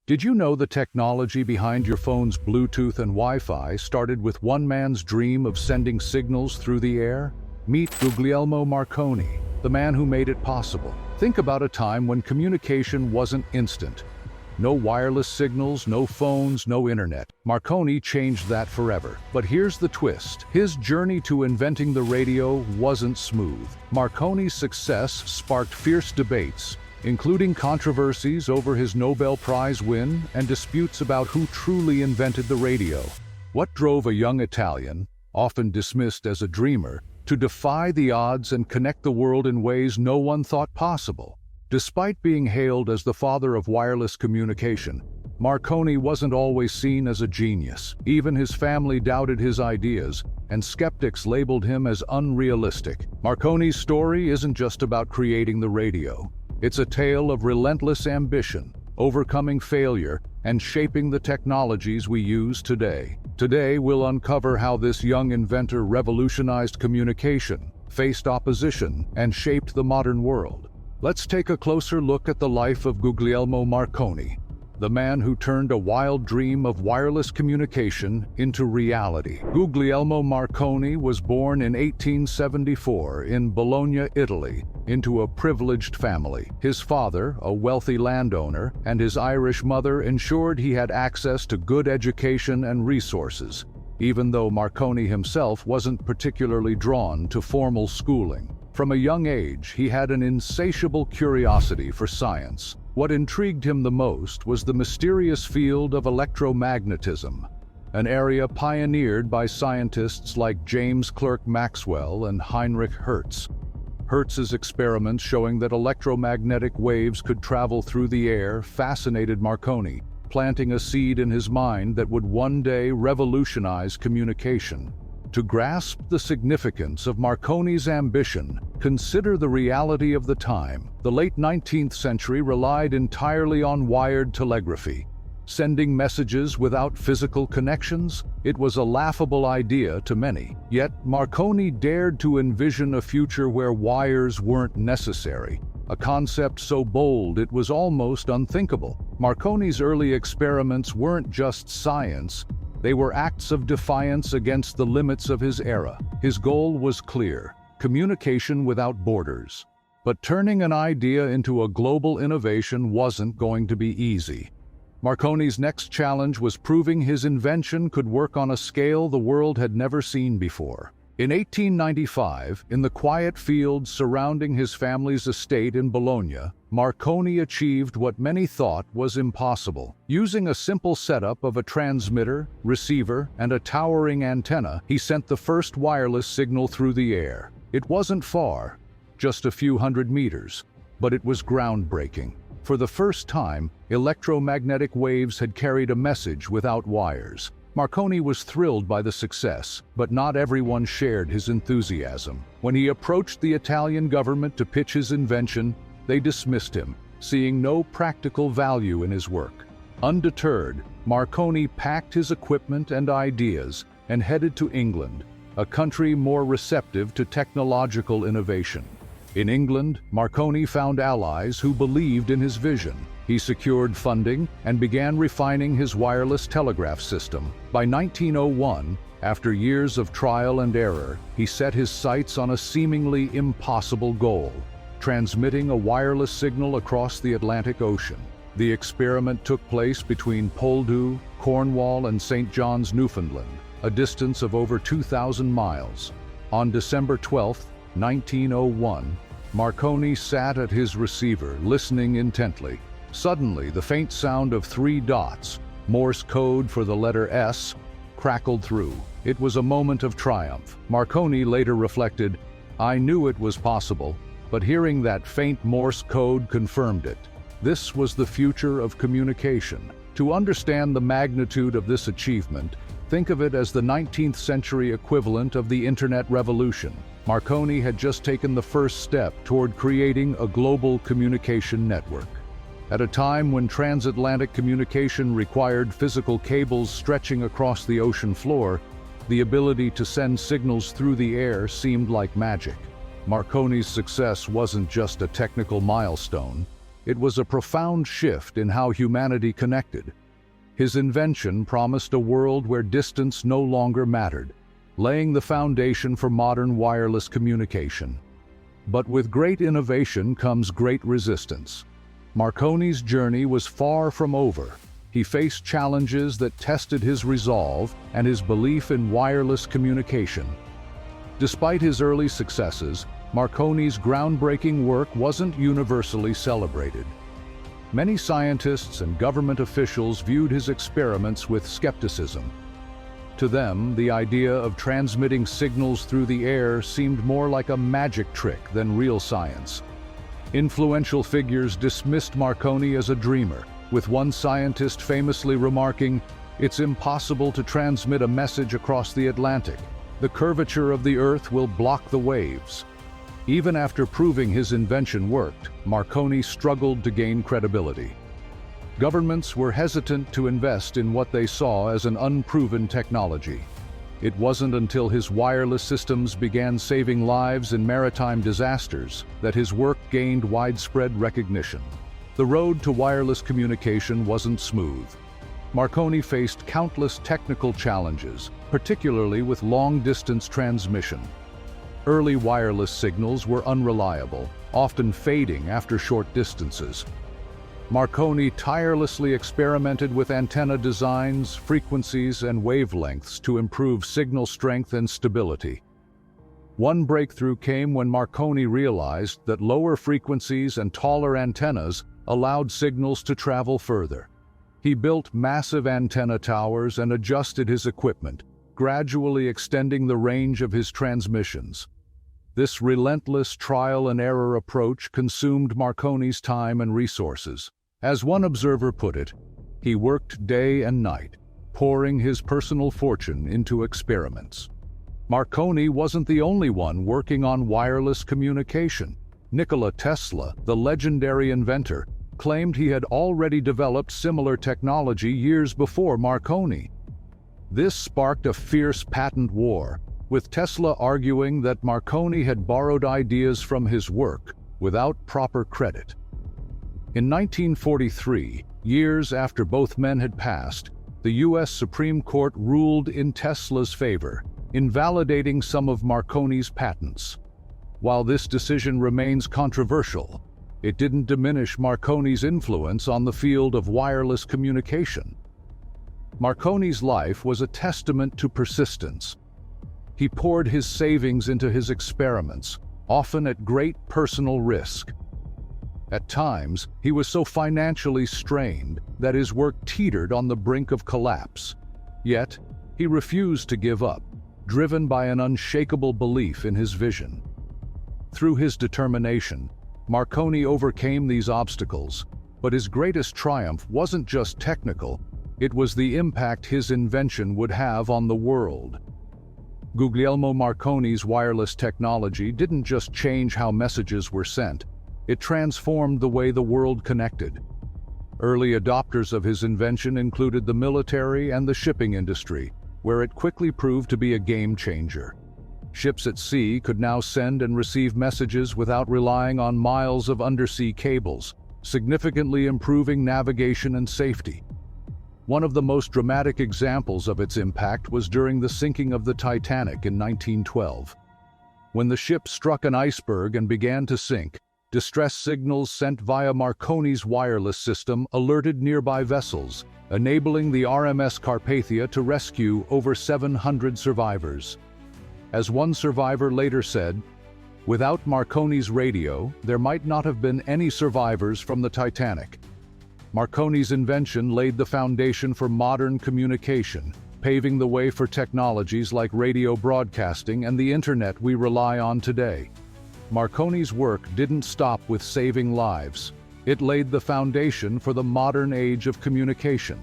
Did you know the technology behind your phone's Bluetooth and Wi-Fi started with one man's dream of sending signals through the air? Meet Guglielmo Marconi, the man who made it possible. Think about a time when communication wasn't instant. No wireless signals, no phones, no internet. Marconi changed that forever. But here's the twist. His journey to inventing the radio wasn't smooth. Marconi's success sparked fierce debates, including controversies over his Nobel Prize win and disputes about who truly invented the radio. What drove a young Italian, often dismissed as a dreamer, to defy the odds and connect the world in ways no one thought possible? Despite being hailed as the father of wireless communication, Marconi wasn't always seen as a genius. Even his family doubted his ideas, and skeptics labeled him as unrealistic. Marconi's story isn't just about creating the radio. It's a tale of relentless ambition, overcoming failure, and shaping the technologies we use today. Today, we'll uncover how this young inventor revolutionized communication, faced opposition, and shaped the modern world. Let's take a closer look at the life of Guglielmo Marconi, the man who turned a wild dream of wireless communication into reality. Guglielmo Marconi was born in 1874 in Bologna, Italy, into a privileged family. His father, a wealthy landowner, and his Irish mother ensured he had access to good education and resources, even though Marconi himself wasn't particularly drawn to formal schooling. From a young age, he had an insatiable curiosity for science. What intrigued him the most was the mysterious field of electromagnetism, an area pioneered by scientists like James Clerk Maxwell and Heinrich Hertz. Hertz's experiments showing that electromagnetic waves could travel through the air fascinated Marconi, planting a seed in his mind that would one day revolutionize communication. To grasp the significance of Marconi's ambition, consider the reality of the time. The late 19th century relied entirely on wired telegraphy. Sending messages without physical connections? It was a laughable idea to many. Yet Marconi dared to envision a future where wires weren't necessary, a concept so bold it was almost unthinkable. Marconi's early experiments weren't just science, they were acts of defiance against the limits of his era. His goal was clear: communication without borders. But turning an idea into a global innovation wasn't going to be easy. Marconi's next challenge was proving his invention could work on a scale the world had never seen before. In 1895, in the quiet fields surrounding his family's estate in Bologna, Marconi achieved what many thought was impossible. Using a simple setup of a transmitter, receiver, and a towering antenna, he sent the first wireless signal through the air. It wasn't far, just a few hundred meters, but it was groundbreaking. For the first time, electromagnetic waves had carried a message without wires. Marconi was thrilled by the success, but not everyone shared his enthusiasm. When he approached the Italian government to pitch his invention, they dismissed him, seeing no practical value in his work. Undeterred, Marconi packed his equipment and ideas and headed to England, a country more receptive to technological innovation. In England, Marconi found allies who believed in his vision. He secured funding and began refining his wireless telegraph system. By 1901, after years of trial and error, he set his sights on a seemingly impossible goal: transmitting a wireless signal across the Atlantic Ocean. The experiment took place between Poldhu, Cornwall, and St. John's, Newfoundland, a distance of over 2,000 miles. On December 12, 1901, Marconi sat at his receiver, listening intently. Suddenly, the faint sound of 3 dots, Morse code for the letter S, crackled through. It was a moment of triumph. Marconi later reflected, "I knew it was possible, but hearing that faint Morse code confirmed it." This was the future of communication. To understand the magnitude of this achievement, think of it as the 19th century equivalent of the Internet revolution. Marconi had just taken the first step toward creating a global communication network. At a time when transatlantic communication required physical cables stretching across the ocean floor, the ability to send signals through the air seemed like magic. Marconi's success wasn't just a technical milestone, It was a profound shift in how humanity connected. His invention promised a world where distance no longer mattered, laying the foundation for modern wireless communication. But with great innovation comes great resistance. Marconi's journey was far from over. He faced challenges that tested his resolve and his belief in wireless communication. Despite his early successes, Marconi's groundbreaking work wasn't universally celebrated. Many scientists and government officials viewed his experiments with skepticism. To them, the idea of transmitting signals through the air seemed more like a magic trick than real science. Influential figures dismissed Marconi as a dreamer, with one scientist famously remarking, "It's impossible to transmit a message across the Atlantic. The curvature of the Earth will block the waves." Even after proving his invention worked, Marconi struggled to gain credibility. Governments were hesitant to invest in what they saw as an unproven technology. It wasn't until his wireless systems began saving lives in maritime disasters that his work gained widespread recognition. The road to wireless communication wasn't smooth. Marconi faced countless technical challenges, particularly with long-distance transmission. Early wireless signals were unreliable, often fading after short distances. Marconi tirelessly experimented with antenna designs, frequencies, and wavelengths to improve signal strength and stability. One breakthrough came when Marconi realized that lower frequencies and taller antennas allowed signals to travel further. He built massive antenna towers and adjusted his equipment, gradually extending the range of his transmissions. This relentless trial-and-error approach consumed Marconi's time and resources. As one observer put it, he worked day and night, pouring his personal fortune into experiments. Marconi wasn't the only one working on wireless communication. Nikola Tesla, the legendary inventor, claimed he had already developed similar technology years before Marconi. This sparked a fierce patent war, with Tesla arguing that Marconi had borrowed ideas from his work without proper credit. In 1943, years after both men had passed, the U.S. Supreme Court ruled in Tesla's favor, invalidating some of Marconi's patents. While this decision remains controversial, it didn't diminish Marconi's influence on the field of wireless communication. Marconi's life was a testament to persistence. He poured his savings into his experiments, often at great personal risk. At times, he was so financially strained that his work teetered on the brink of collapse. Yet, he refused to give up, driven by an unshakable belief in his vision. Through his determination, Marconi overcame these obstacles, but his greatest triumph wasn't just technical, it was the impact his invention would have on the world. Guglielmo Marconi's wireless technology didn't just change how messages were sent, it transformed the way the world connected. Early adopters of his invention included the military and the shipping industry, where it quickly proved to be a game changer. Ships at sea could now send and receive messages without relying on miles of undersea cables, significantly improving navigation and safety. One of the most dramatic examples of its impact was during the sinking of the Titanic in 1912. When the ship struck an iceberg and began to sink, distress signals sent via Marconi's wireless system alerted nearby vessels, enabling the RMS Carpathia to rescue over 700 survivors. As one survivor later said, "Without Marconi's radio, there might not have been any survivors from the Titanic." Marconi's invention laid the foundation for modern communication, paving the way for technologies like radio broadcasting and the internet we rely on today. Marconi's work didn't stop with saving lives. It laid the foundation for the modern age of communication.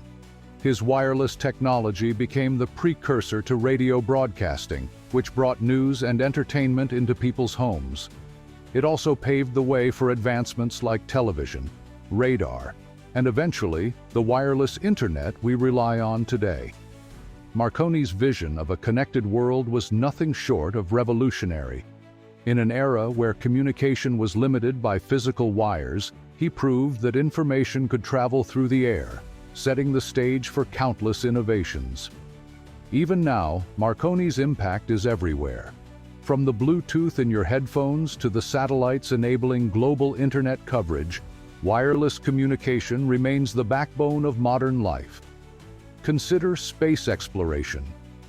His wireless technology became the precursor to radio broadcasting, which brought news and entertainment into people's homes. It also paved the way for advancements like television, radar, and eventually, the wireless internet we rely on today. Marconi's vision of a connected world was nothing short of revolutionary. In an era where communication was limited by physical wires, He proved that information could travel through the air, setting the stage for countless innovations. Even now, Marconi's impact is everywhere. From the Bluetooth in your headphones to the satellites enabling global internet coverage, wireless communication remains the backbone of modern life. Consider space exploration.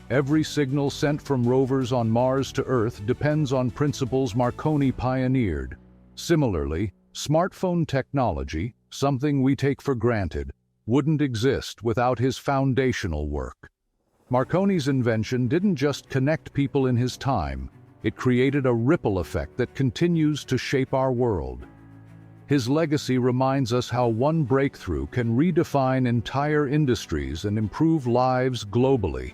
Every signal sent from rovers on Mars to Earth depends on principles Marconi pioneered. Similarly, smartphone technology, something we take for granted, wouldn't exist without his foundational work. Marconi's invention didn't just connect people in his time, it created a ripple effect that continues to shape our world. His legacy reminds us how one breakthrough can redefine entire industries and improve lives globally.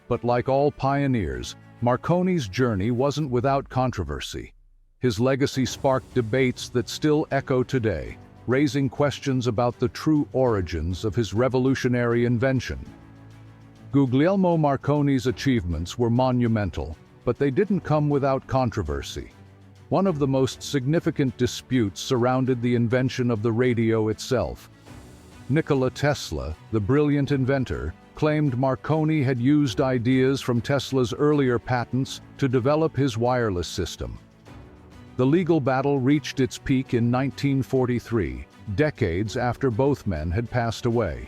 But like all pioneers, Marconi's journey wasn't without controversy. His legacy sparked debates that still echo today, raising questions about the true origins of his revolutionary invention. Guglielmo Marconi's achievements were monumental, but they didn't come without controversy. One of the most significant disputes surrounded the invention of the radio itself. Nicola Tesla, the brilliant inventor, claimed Marconi had used ideas from Tesla's earlier patents to develop his wireless system. The legal battle reached its peak in 1943, decades after both men had passed away.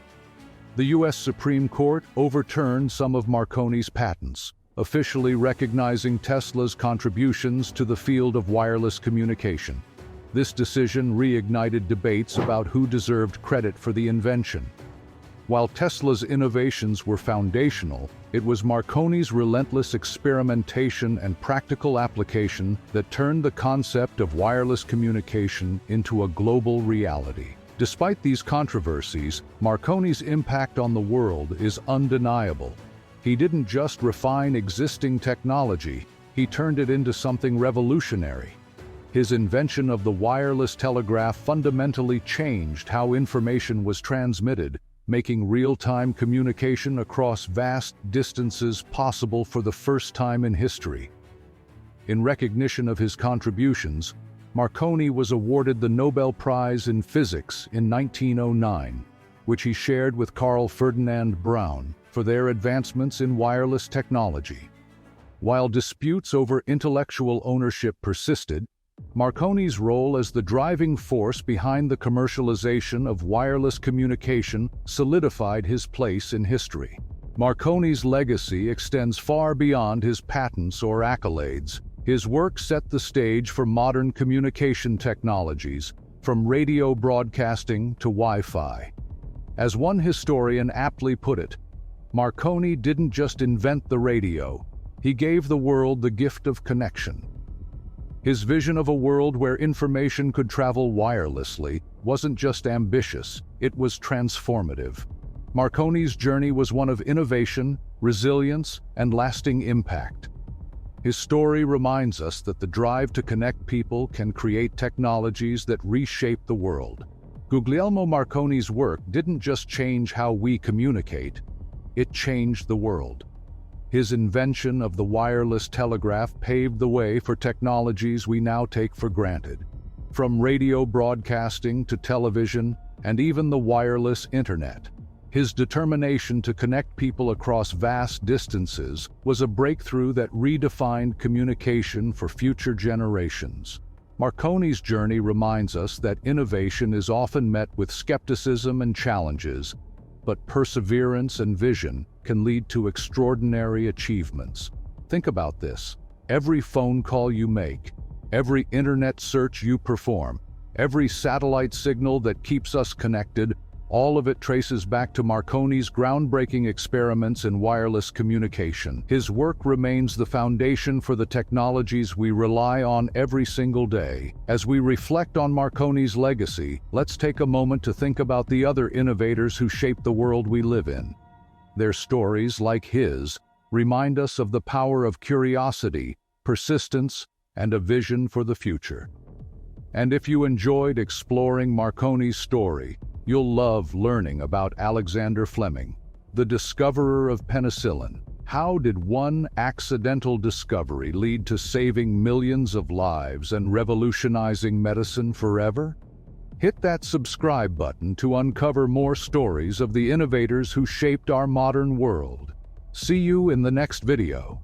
The U.S. Supreme Court overturned some of Marconi's patents, officially recognizing Tesla's contributions to the field of wireless communication. This decision reignited debates about who deserved credit for the invention. While Tesla's innovations were foundational, it was Marconi's relentless experimentation and practical application that turned the concept of wireless communication into a global reality. Despite these controversies, Marconi's impact on the world is undeniable. He didn't just refine existing technology, he turned it into something revolutionary. His invention of the wireless telegraph fundamentally changed how information was transmitted, making real-time communication across vast distances possible for the first time in history. In recognition of his contributions, Marconi was awarded the Nobel Prize in Physics in 1909, which he shared with Carl Ferdinand Braun for their advancements in wireless technology. While disputes over intellectual ownership persisted, Marconi's role as the driving force behind the commercialization of wireless communication solidified his place in history. Marconi's legacy extends far beyond his patents or accolades. His work set the stage for modern communication technologies, from radio broadcasting to Wi-Fi. As one historian aptly put it, Marconi didn't just invent the radio, he gave the world the gift of connection. His vision of a world where information could travel wirelessly wasn't just ambitious, it was transformative. Marconi's journey was one of innovation, resilience, and lasting impact. His story reminds us that the drive to connect people can create technologies that reshape the world. Guglielmo Marconi's work didn't just change how we communicate, it changed the world. His invention of the wireless telegraph paved the way for technologies we now take for granted. From radio broadcasting to television and even the wireless internet, his determination to connect people across vast distances was a breakthrough that redefined communication for future generations. Marconi's journey reminds us that innovation is often met with skepticism and challenges, but perseverance and vision can lead to extraordinary achievements. Think about this. Every phone call you make, every internet search you perform, every satellite signal that keeps us connected, all of it traces back to Marconi's groundbreaking experiments in wireless communication. His work remains the foundation for the technologies we rely on every single day. As we reflect on Marconi's legacy, let's take a moment to think about the other innovators who shaped the world we live in. Their stories, like his, remind us of the power of curiosity, persistence, and a vision for the future. And if you enjoyed exploring Marconi's story, you'll love learning about Alexander Fleming, the discoverer of penicillin. How did one accidental discovery lead to saving millions of lives and revolutionizing medicine forever? Hit that subscribe button to uncover more stories of the innovators who shaped our modern world. See you in the next video.